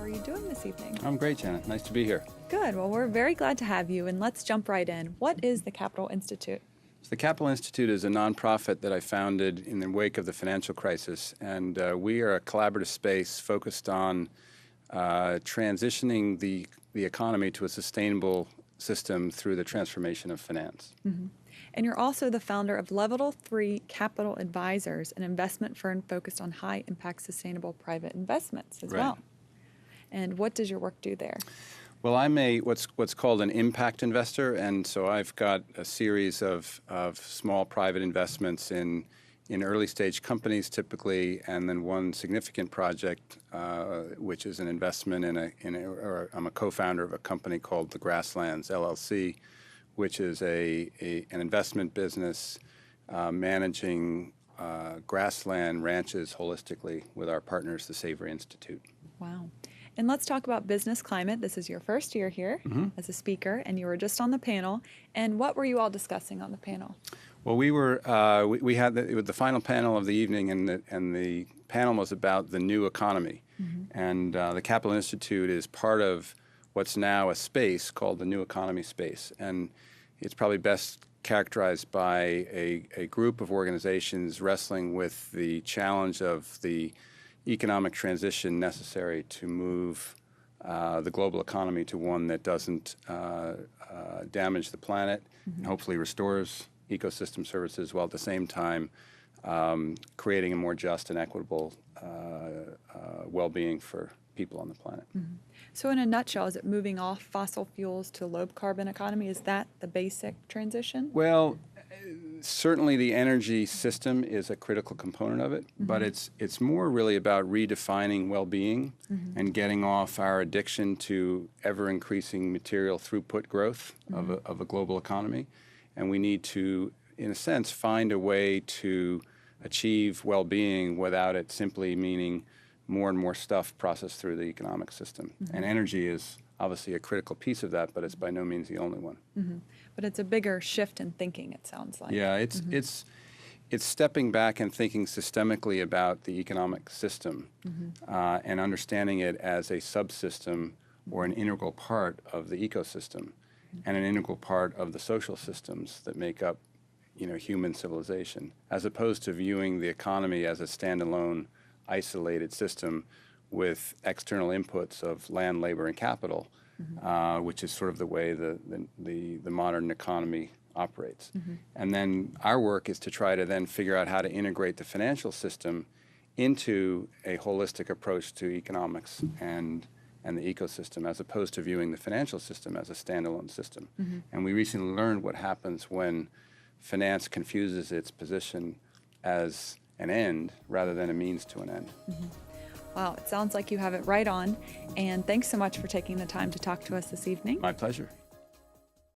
are you doing this evening? I'm great, Janet. Nice to be here. Good. Well, we're very glad to have you, and let's jump right in. What is the Capital Institute? So the Capital Institute is a nonprofit that I founded in the wake of the financial crisis, and we are a collaborative space focused on transitioning the economy to a sustainable system through the transformation of finance. Mm-hmm. And you're also the founder of Level 3 Capital Advisors, an investment firm focused on high-impact sustainable private investments as well. And what does your work do there? Well, I'm what's called an impact investor, and so I've got a series of small private investments in early stage companies typically, and then one significant project, which is an investment or I'm a co-founder of a company called the Grasslands LLC, which is an investment business managing grassland ranches holistically with our partners, the Savory Institute. Wow. And let's talk about business climate. This is your first year here as a speaker, and you were just on the panel. And what were you all discussing on the panel? Well, we had the final panel of the evening, and the panel was about the new economy. And the Capital Institute is part of what's now a space called the new economy space. And it's probably best characterized by a group of organizations wrestling with the challenge of the economic transition necessary to move the global economy to one that doesn't damage the planet and hopefully restores ecosystem services, while at the same time creating a more just and equitable well-being for people on the planet. So in a nutshell, is it moving off fossil fuels to a low carbon economy? Is that the basic transition? Well, certainly the energy system is a critical component of it, but it's more really about redefining well-being and getting off our addiction to ever-increasing material throughput growth of a global economy. And we need to, in a sense, find a way to achieve well-being without it simply meaning more and more stuff processed through the economic system. And energy is obviously a critical piece of that, but it's by no means the only one. But it's a bigger shift in thinking, it sounds like. Yeah, it's stepping back and thinking systemically about the economic system and understanding it as a subsystem or an integral part of the ecosystem and an integral part of the social systems that make up, human civilization, as opposed to viewing the economy as a standalone, isolated system with external inputs of land, labor, and capital, which is sort of the way the modern economy operates. And then our work is to try to then figure out how to integrate the financial system into a holistic approach to economics and the ecosystem, as opposed to viewing the financial system as a standalone system. And we recently learned what happens when finance confuses its position as an end rather than a means to an end. Wow, it sounds like you have it right on. And thanks so much for taking the time to talk to us this evening. My pleasure.